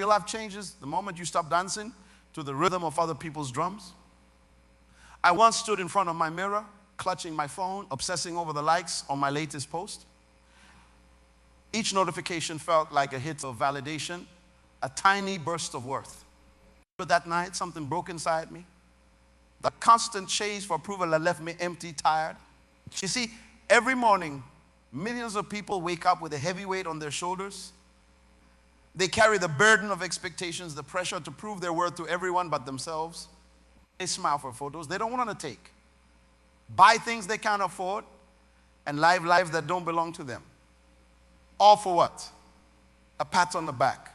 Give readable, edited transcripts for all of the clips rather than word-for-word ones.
Your life changes the moment you stop dancing to the rhythm of other people's drums. I once stood in front of my mirror, clutching my phone, obsessing over the likes on my latest post. Each notification felt like a hit of validation, a tiny burst of worth. But that night, something broke inside me. The constant chase for approval had left me empty, tired. You see, every morning, millions of people wake up with a heavy weight on their shoulders. They carry the burden of expectations, the pressure to prove their worth to everyone but themselves. They smile for photos they don't want to take, buy things they can't afford, and live lives that don't belong to them. All for what? A pat on the back.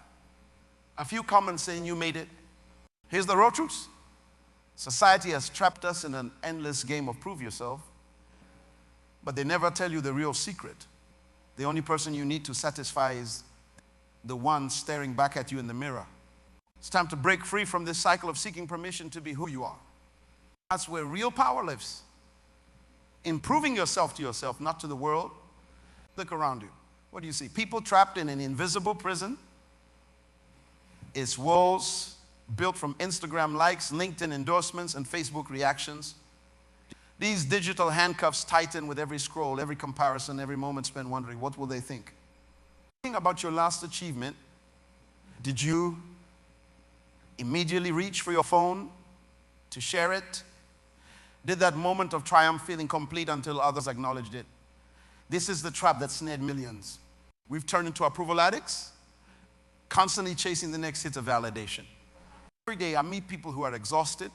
A few comments saying you made it. Here's the raw truth. Society has trapped us in an endless game of prove yourself, but they never tell you the real secret. The only person you need to satisfy is the one staring back at you in the mirror. It's time to break free from this cycle of seeking permission to be who you are. That's where real power lives. Improving yourself to yourself, not to the world. Look around you. What do you see? People trapped in an invisible prison. Its walls built from Instagram likes, LinkedIn endorsements, and Facebook reactions. These digital handcuffs tighten with every scroll, every comparison, every moment spent wondering, what will they think? Think about your last achievement. Did you immediately reach for your phone to share it? Did that moment of triumph feel incomplete until others acknowledged it? This is the trap that snared millions. We've turned into approval addicts, constantly chasing the next hit of validation. Every day I meet people who are exhausted.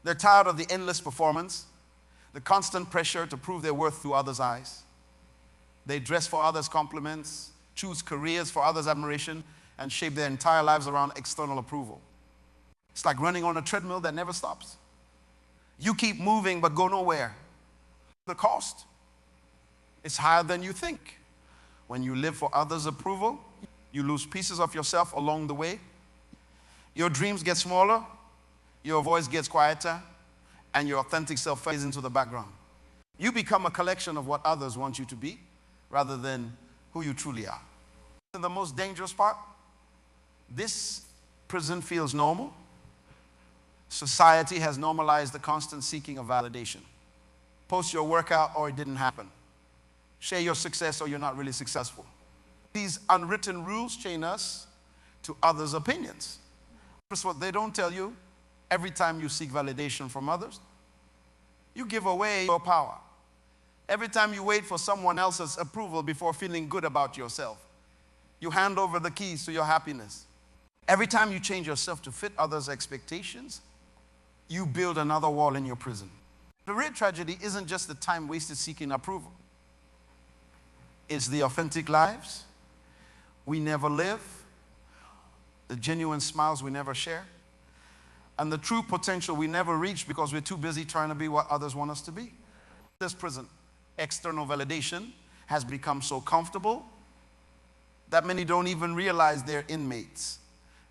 They're tired of the endless performance, the constant pressure to prove their worth through others' eyes. They dress for others' compliments, choose careers for others' admiration, and shape their entire lives around external approval. It's like running on a treadmill that never stops. You keep moving but go nowhere. The cost is higher than you think. When you live for others' approval, you lose pieces of yourself along the way. Your dreams get smaller, your voice gets quieter, and your authentic self fades into the background. You become a collection of what others want you to be, rather than who you truly are. And the most dangerous part, this prison feels normal. Society has normalized the constant seeking of validation. Post your workout or it didn't happen. Share your success or you're not really successful. These unwritten rules chain us to others' opinions. That's what they don't tell you. Every time you seek validation from others, you give away your power. Every time you wait for someone else's approval before feeling good about yourself, you hand over the keys to your happiness. Every time you change yourself to fit others' expectations, you build another wall in your prison. The real tragedy isn't just the time wasted seeking approval. It's the authentic lives we never live, the genuine smiles we never share, and the true potential we never reach because we're too busy trying to be what others want us to be. This prison, external validation, has become so comfortable that many don't even realize they're inmates.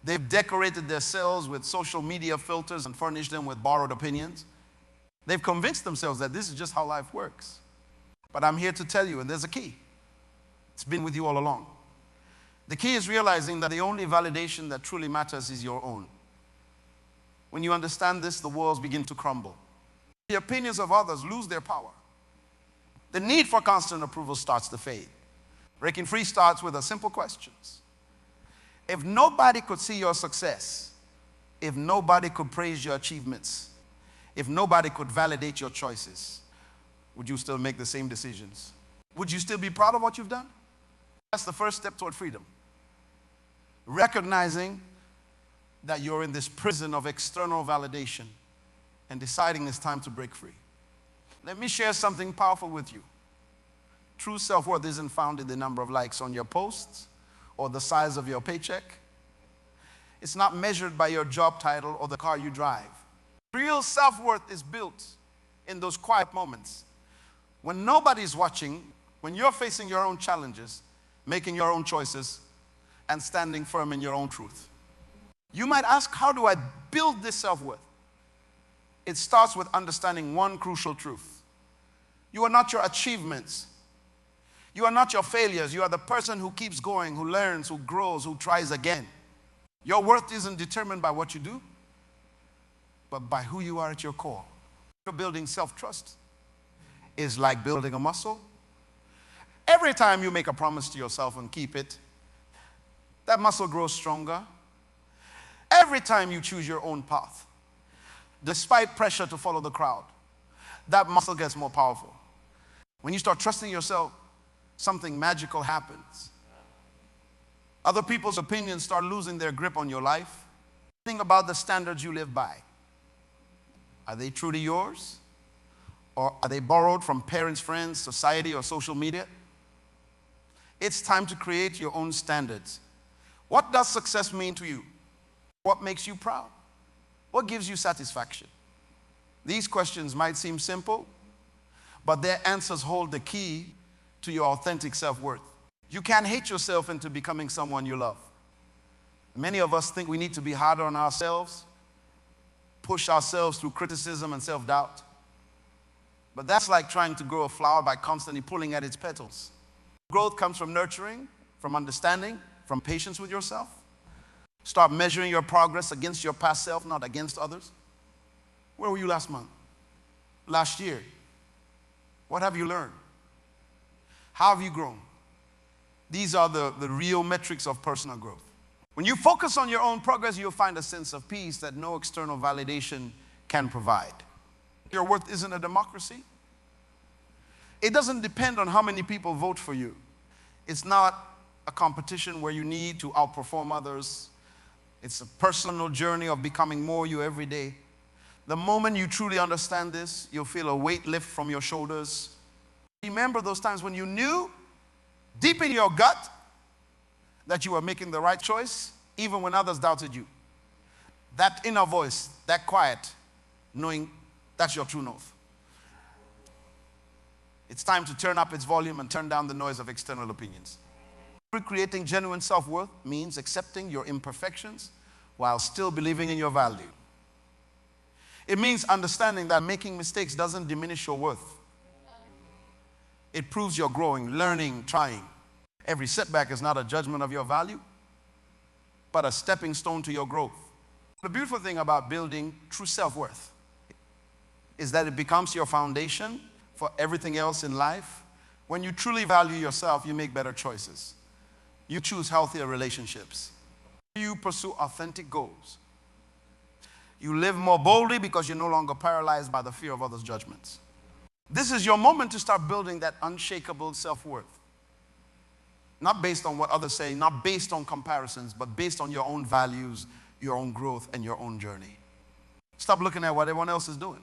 They've decorated their cells with social media filters and furnished them with borrowed opinions. They've convinced themselves that this is just how life works. But I'm here to tell you, and there's a key. It's been with you all along. The key is realizing that the only validation that truly matters is your own. When you understand this, the walls begin to crumble. The opinions of others lose their power. The need for constant approval starts to fade. Breaking free starts with a simple questions. If nobody could see your success, if nobody could praise your achievements, if nobody could validate your choices, would you still make the same decisions? Would you still be proud of what you've done? That's the first step toward freedom. Recognizing that you're in this prison of external validation and deciding it's time to break free. Let me share something powerful with you. True self-worth isn't found in the number of likes on your posts or the size of your paycheck. It's not measured by your job title or the car you drive. Real self-worth is built in those quiet moments when nobody's watching, when you're facing your own challenges, making your own choices, and standing firm in your own truth. You might ask, how do I build this self-worth? It starts with understanding one crucial truth. You are not your achievements. You are not your failures. You are the person who keeps going, who learns, who grows, who tries again. Your worth isn't determined by what you do, but by who you are at your core. Building self-trust is like building a muscle. Every time you make a promise to yourself and keep it, that muscle grows stronger. Every time you choose your own path, despite pressure to follow the crowd, that muscle gets more powerful. When you start trusting yourself, something magical happens. Other people's opinions start losing their grip on your life. Think about the standards you live by. Are they true to yours? Or are they borrowed from parents, friends, society, or social media? It's time to create your own standards. What does success mean to you? What makes you proud? What gives you satisfaction? These questions might seem simple, but their answers hold the key to your authentic self-worth. You can't hate yourself into becoming someone you love. Many of us think we need to be harder on ourselves, push ourselves through criticism and self-doubt. But that's like trying to grow a flower by constantly pulling at its petals. Growth comes from nurturing, from understanding, from patience with yourself. Start measuring your progress against your past self, not against others. Where were you last month? Last year? What have you learned? How have you grown? These are the real metrics of personal growth. When you focus on your own progress, you'll find a sense of peace that no external validation can provide. Your worth isn't a democracy. It doesn't depend on how many people vote for you. It's not a competition where you need to outperform others. It's a personal journey of becoming more you every day. The moment you truly understand this, you'll feel a weight lift from your shoulders. Remember those times when you knew deep in your gut that you were making the right choice, even when others doubted you. That inner voice, that quiet, knowing that's your true north. It's time to turn up its volume and turn down the noise of external opinions. Creating genuine self-worth means accepting your imperfections while still believing in your value. It means understanding that making mistakes doesn't diminish your worth. It proves you're growing, learning, trying. Every setback is not a judgment of your value, but a stepping stone to your growth. The beautiful thing about building true self-worth is that it becomes your foundation for everything else in life. When you truly value yourself, you make better choices. You choose healthier relationships. You pursue authentic goals. You live more boldly because you're no longer paralyzed by the fear of others' judgments. This is your moment to start building that unshakable self-worth. Not based on what others say, not based on comparisons, but based on your own values, your own growth, and your own journey. Stop looking at what everyone else is doing.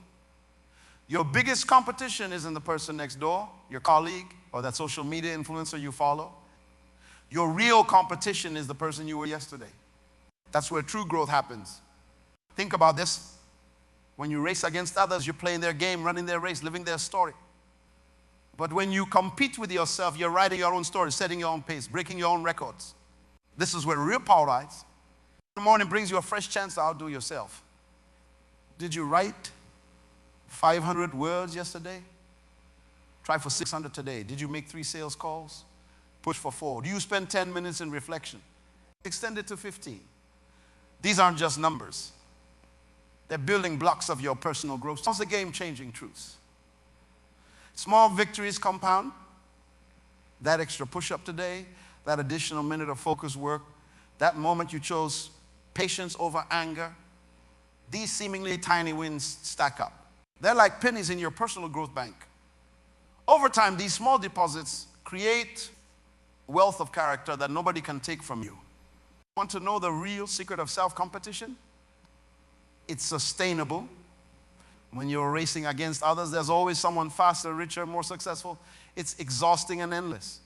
Your biggest competition isn't the person next door, your colleague, or that social media influencer you follow. Your real competition is the person you were yesterday. That's where true growth happens. Think about this. When you race against others, you're playing their game, running their race, living their story. But when you compete with yourself, you're writing your own story, setting your own pace, breaking your own records. This is where real power lies. The morning brings you a fresh chance to outdo yourself. Did you write 500 words yesterday? Try for 600 today. Did you make 3 sales calls? Push for 4. Do you spend 10 minutes in reflection? Extend it to 15. These aren't just numbers. They're building blocks of your personal growth. It's a game-changing truth. Small victories compound. That extra push-up today, that additional minute of focused work, that moment you chose patience over anger, these seemingly tiny wins stack up. They're like pennies in your personal growth bank. Over time, these small deposits create wealth of character that nobody can take from you. Want to know the real secret of self-competition? It's sustainable. When you're racing against others, there's always someone faster, richer, more successful. It's exhausting and endless.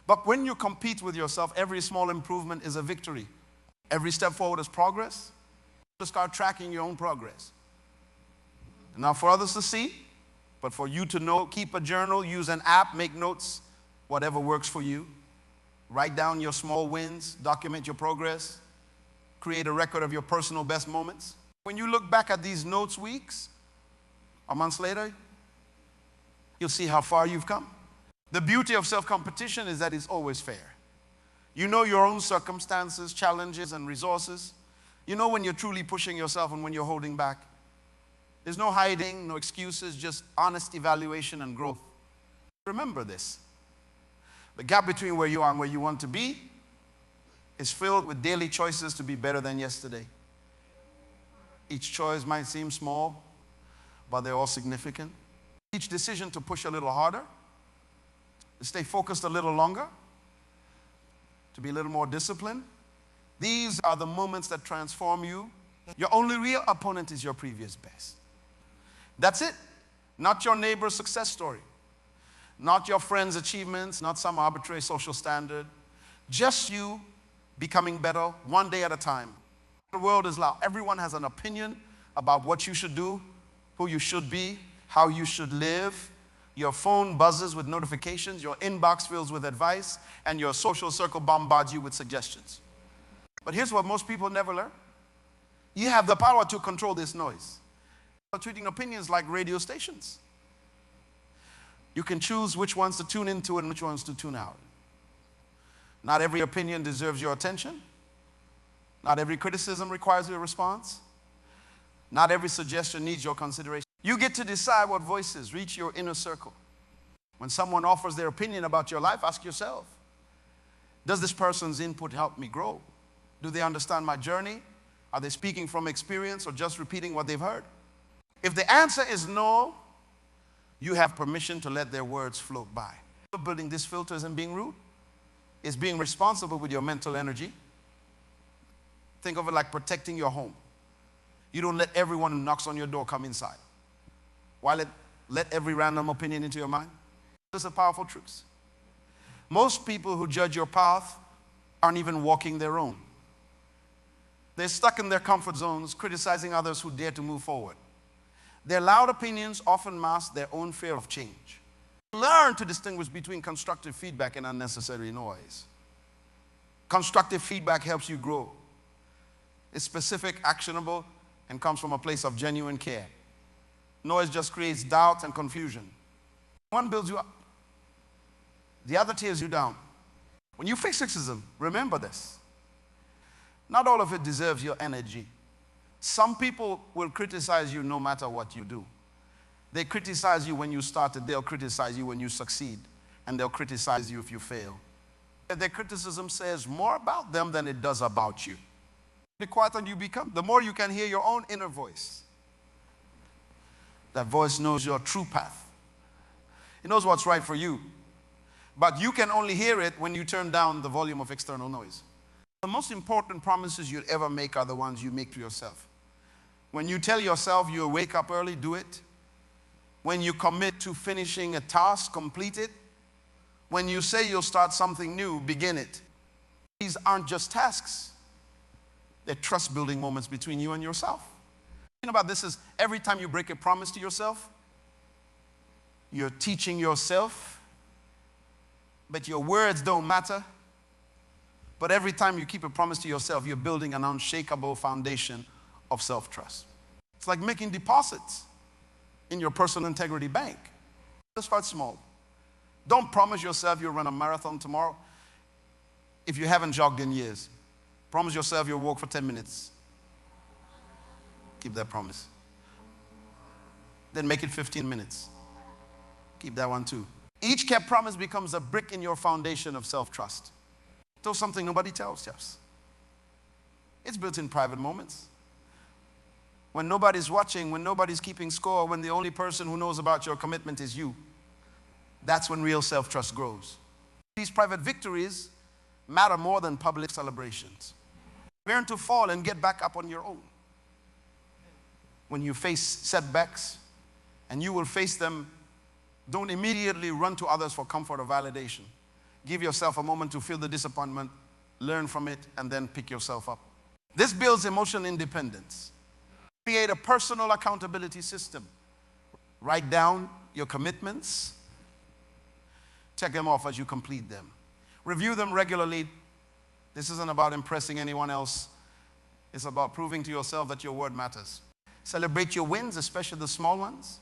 But when you compete with yourself, every small improvement is a victory. Every step forward is progress. To start tracking your own progress. Not for others to see, but for you to know. Keep a journal, use an app, make notes, whatever works for you. Write down your small wins, document your progress, create a record of your personal best moments. When you look back at these notes weeks or months later, you'll see how far you've come. The beauty of self-competition is that it's always fair. You know your own circumstances, challenges, and resources. You know when you're truly pushing yourself and when you're holding back. There's no hiding, no excuses, just honest evaluation and growth. Remember this. The gap between where you are and where you want to be is filled with daily choices to be better than yesterday. Each choice might seem small, but they're all significant. Each decision to push a little harder, to stay focused a little longer, to be a little more disciplined. These are the moments that transform you. Your only real opponent is your previous best. That's it. Not your neighbor's success story. Not your friend's achievements, not some arbitrary social standard. Just you becoming better one day at a time. The world is loud. Everyone has an opinion about what you should do, who you should be, how you should live. Your phone buzzes with notifications, your inbox fills with advice, and your social circle bombards you with suggestions. But here's what most people never learn. You have the power to control this noise. You're treating opinions like radio stations. You can choose which ones to tune into and which ones to tune out. Not every opinion deserves your attention. Not every criticism requires your response. Not every suggestion needs your consideration. You get to decide what voices reach your inner circle. When someone offers their opinion about your life, ask yourself, does this person's input help me grow? Do they understand my journey? Are they speaking from experience or just repeating what they've heard? If the answer is no, you have permission to let their words float by. Building these filters and being rude is being responsible with your mental energy. Think of it like protecting your home. You don't let everyone who knocks on your door come inside. Why let every random opinion into your mind? Those are powerful truths. Most people who judge your path aren't even walking their own. They're stuck in their comfort zones, criticizing others who dare to move forward. Their loud opinions often mask their own fear of change. Learn to distinguish between constructive feedback and unnecessary noise. Constructive feedback helps you grow. It's specific, actionable, and comes from a place of genuine care. Noise just creates doubt and confusion. One builds you up. The other tears you down. When you face criticism, remember this. Not all of it deserves your energy. Some people will criticize you no matter what you do. They criticize you when you started. They'll criticize you when you succeed. And they'll criticize you if you fail. Their criticism says more about them than it does about you. The quieter you become, the more you can hear your own inner voice. That voice knows your true path. It knows what's right for you. But you can only hear it when you turn down the volume of external noise. The most important promises you'd ever make are the ones you make to yourself. When you tell yourself you'll wake up early, do it. When you commit to finishing a task, complete it. When you say you'll start something new, begin it. These aren't just tasks. They're trust-building moments between you and yourself. The thing about this is every time you break a promise to yourself, you're teaching yourself, but your words don't matter. But every time you keep a promise to yourself, you're building an unshakable foundation of self-trust. It's like making deposits in your personal integrity bank. Just start small. Don't promise yourself you'll run a marathon tomorrow if you haven't jogged in years. Promise yourself you'll walk for 10 minutes. Keep that promise. Then make it 15 minutes. Keep that one too. Each kept promise becomes a brick in your foundation of self-trust. So something nobody tells us. It's built in private moments. When nobody's watching, when nobody's keeping score, when the only person who knows about your commitment is you, that's when real self-trust grows. These private victories matter more than public celebrations. Learn to fall and get back up on your own. When you face setbacks, and you will face them, don't immediately run to others for comfort or validation. Give yourself a moment to feel the disappointment, learn from it, and then pick yourself up. This builds emotional independence. Create a personal accountability system. Write down your commitments. Check them off as you complete them. Review them regularly. This isn't about impressing anyone else. It's about proving to yourself that your word matters. Celebrate your wins, especially the small ones.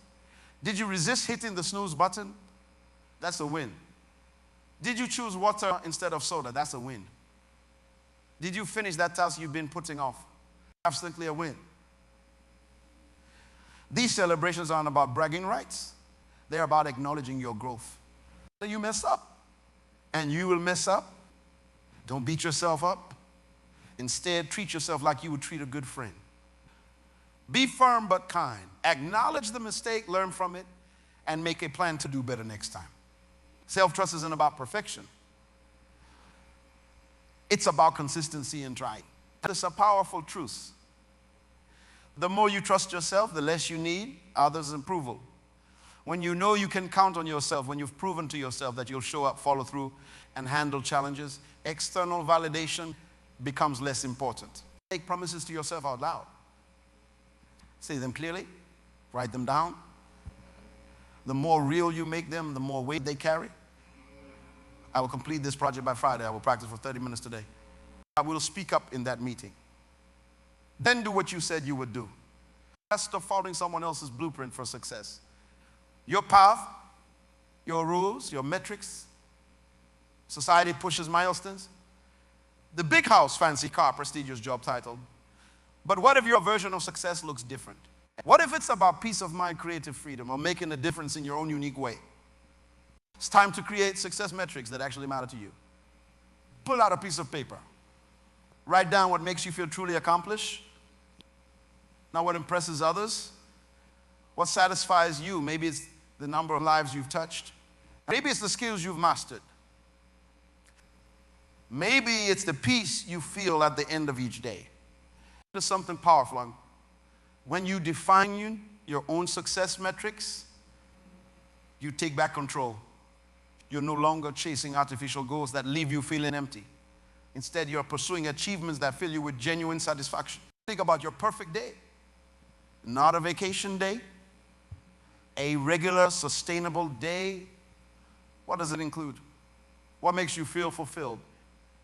Did you resist hitting the snooze button? That's a win. Did you choose water instead of soda? That's a win. Did you finish that task you've been putting off? Absolutely a win. These celebrations aren't about bragging rights. They're about acknowledging your growth. You mess up, and you will mess up. Don't beat yourself up. Instead, treat yourself like you would treat a good friend. Be firm but kind. Acknowledge the mistake, learn from it, and make a plan to do better next time. Self-trust isn't about perfection. It's about consistency and trying. It's a powerful truth. The more you trust yourself, the less you need others' approval. When you know you can count on yourself, when you've proven to yourself that you'll show up, follow through, and handle challenges, external validation becomes less important. Make promises to yourself out loud. Say them clearly. Write them down. The more real you make them, the more weight they carry. I will complete this project by Friday. I will practice for 30 minutes today. I will speak up in that meeting. Then do what you said you would do. That's the following someone else's blueprint for success. Your path, your rules, your metrics. Society pushes milestones. The big house, fancy car, prestigious job title. But what if your version of success looks different? What if it's about peace of mind, creative freedom, or making a difference in your own unique way? It's time to create success metrics that actually matter to you. Pull out a piece of paper. Write down what makes you feel truly accomplished, not what impresses others. What satisfies you? Maybe it's the number of lives you've touched. Maybe it's the skills you've mastered. Maybe it's the peace you feel at the end of each day. There's something powerful. When you define your own success metrics, you take back control. You're no longer chasing artificial goals that leave you feeling empty. Instead, you're pursuing achievements that fill you with genuine satisfaction. Think about your perfect day. Not a vacation day, a regular, sustainable day. What does it include? What makes you feel fulfilled?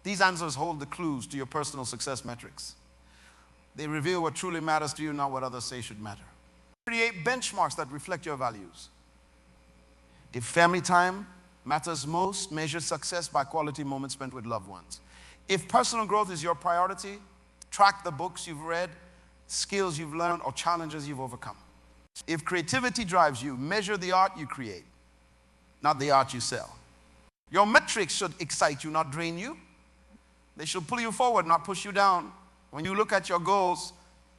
These answers hold the clues to your personal success metrics. They reveal what truly matters to you, not what others say should matter. Create benchmarks that reflect your values. If family time matters most, measure success by quality moments spent with loved ones. If personal growth is your priority, track the books you've read, skills you've learned, or challenges you've overcome. If creativity drives you, measure the art you create, not the art you sell. Your metrics should excite you, not drain you. They should pull you forward, not push you down. When you look at your goals,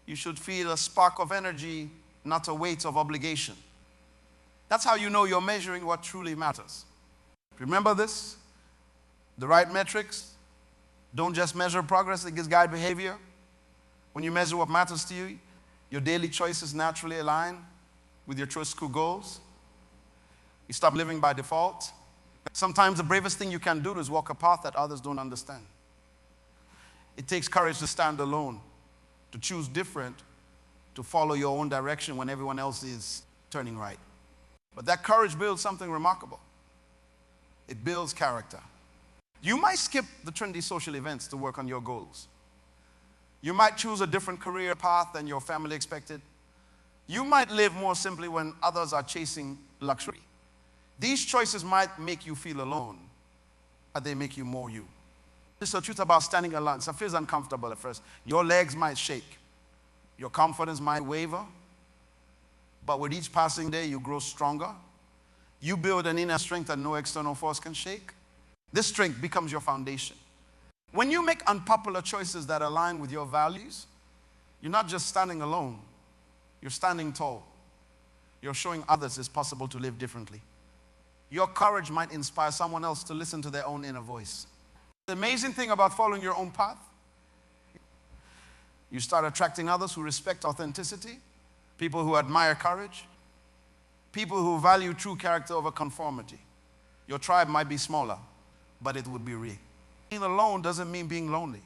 you should feel a spark of energy, not a weight of obligation. That's how you know you're measuring what truly matters. Remember this? The right metrics don't just measure progress, they guide behavior. When you measure what matters to you, your daily choices naturally align with your true school goals. You stop living by default. Sometimes the bravest thing you can do is walk a path that others don't understand. It takes courage to stand alone, to choose different, to follow your own direction when everyone else is turning right. But that courage builds something remarkable. It builds character. You might skip the trendy social events to work on your goals. You might choose a different career path than your family expected. You might live more simply when others are chasing luxury. These choices might make you feel alone, but they make you more you. This is the truth about standing alone. It feels uncomfortable at first. Your legs might shake. Your confidence might waver. But with each passing day, you grow stronger. You build an inner strength that no external force can shake. This strength becomes your foundation. When you make unpopular choices that align with your values, you're not just standing alone. You're standing tall. You're showing others it's possible to live differently. Your courage might inspire someone else to listen to their own inner voice. The amazing thing about following your own path, you start attracting others who respect authenticity, people who admire courage, people who value true character over conformity. Your tribe might be smaller, but it would be real. Being alone doesn't mean being lonely.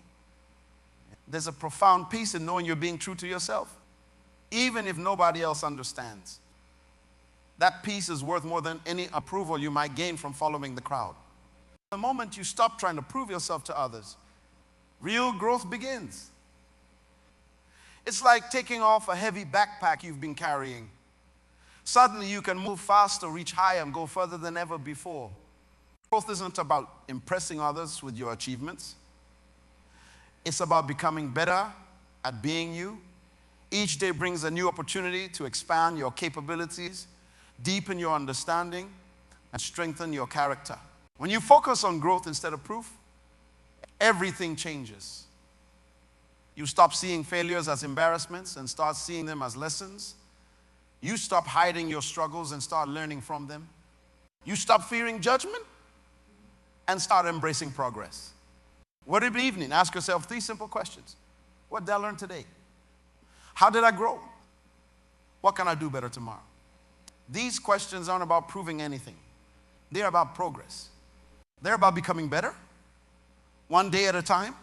There's a profound peace in knowing you're being true to yourself, even if nobody else understands. That peace is worth more than any approval you might gain from following the crowd. The moment you stop trying to prove yourself to others, real growth begins. It's like taking off a heavy backpack you've been carrying. Suddenly you can move faster, reach higher, and go further than ever before. Growth isn't about impressing others with your achievements. It's about becoming better at being you. Each day brings a new opportunity to expand your capabilities, deepen your understanding, and strengthen your character. When you focus on growth instead of proof, everything changes. You stop seeing failures as embarrassments and start seeing them as lessons. You stop hiding your struggles and start learning from them. You stop fearing judgment and start embracing progress. What every evening, ask yourself 3 simple questions. What did I learn today? How did I grow? What can I do better tomorrow? These questions aren't about proving anything. They're about progress. They're about becoming better, one day at a time.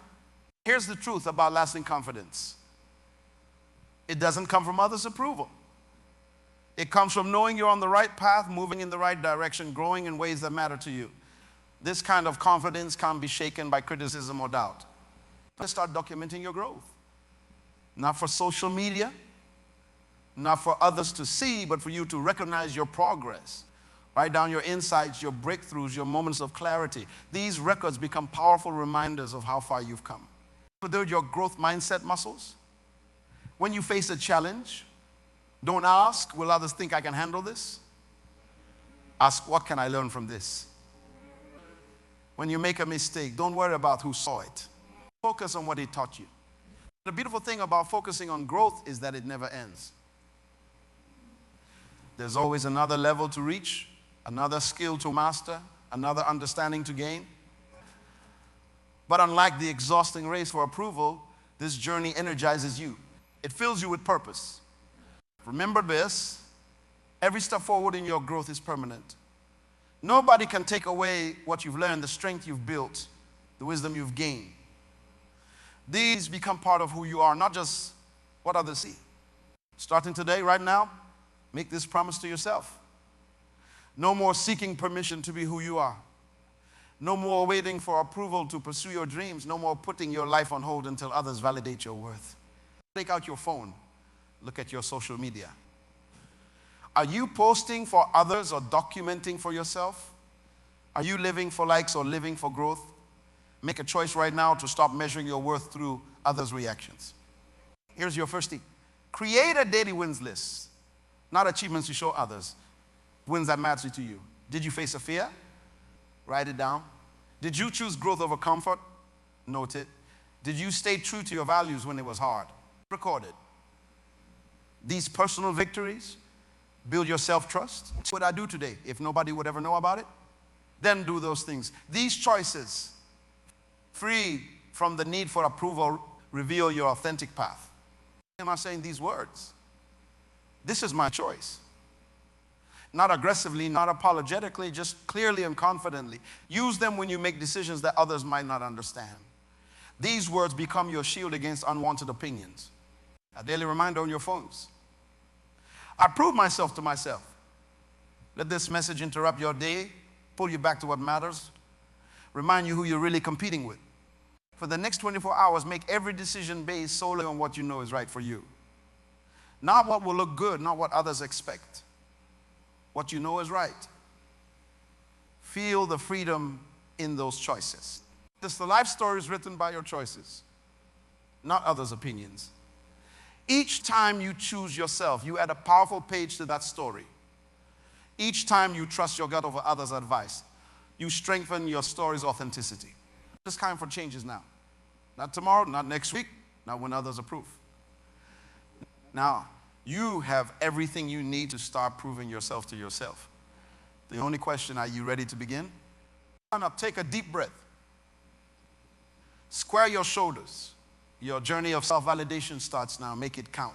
Here's the truth about lasting confidence. It doesn't come from others' approval. It comes from knowing you're on the right path, moving in the right direction, growing in ways that matter to you. This kind of confidence can't be shaken by criticism or doubt. Let's start documenting your growth. Not for social media, not for others to see, but for you to recognize your progress. Write down your insights, your breakthroughs, your moments of clarity. These records become powerful reminders of how far you've come. Build your growth mindset muscles. When you face a challenge, don't ask, will others think I can handle this? Ask, what can I learn from this? When you make a mistake, don't worry about who saw it. Focus on what it taught you. The beautiful thing about focusing on growth is that it never ends. There's always another level to reach, another skill to master, another understanding to gain. But unlike the exhausting race for approval, this journey energizes you. It fills you with purpose. Remember this, every step forward in your growth is permanent. Nobody can take away what you've learned, the strength you've built, the wisdom you've gained. These become part of who you are, not just what others see. Starting today, right now, make this promise to yourself. No more seeking permission to be who you are. No more waiting for approval to pursue your dreams. No more putting your life on hold until others validate your worth. Take out your phone. Look at your social media. Are you posting for others or documenting for yourself? Are you living for likes or living for growth? Make a choice right now to stop measuring your worth through others' reactions. Here's your first tip. Create a daily wins list, not achievements to show others. Wins that matter to you. Did you face a fear? Write it down. Did you choose growth over comfort? Note it. Did you stay true to your values when it was hard? Record it. These personal victories build your self-trust. What would I do today if nobody would ever know about it? Then do those things. These choices, free from the need for approval, reveal your authentic path. Am I saying these words? This is my choice. Not aggressively, not apologetically, just clearly and confidently. Use them when you make decisions that others might not understand. These words become your shield against unwanted opinions. A daily reminder on your phones. I prove myself to myself. Let this message interrupt your day, pull you back to what matters, remind you who you're really competing with. For the next 24 hours, make every decision based solely on what you know is right for you. Not what will look good, not what others expect. What you know is right. Feel the freedom in those choices. The life story is written by your choices, not others' opinions. Each time you choose yourself, you add a powerful page to that story. Each time you trust your gut over others' advice, you strengthen your story's authenticity. It's time for changes now. Not tomorrow, not next week, not when others approve. Now, you have everything you need to start proving yourself to yourself. The only question, are you ready to begin? Stand up, take a deep breath. Square your shoulders. Your journey of self-validation starts now. Make it count.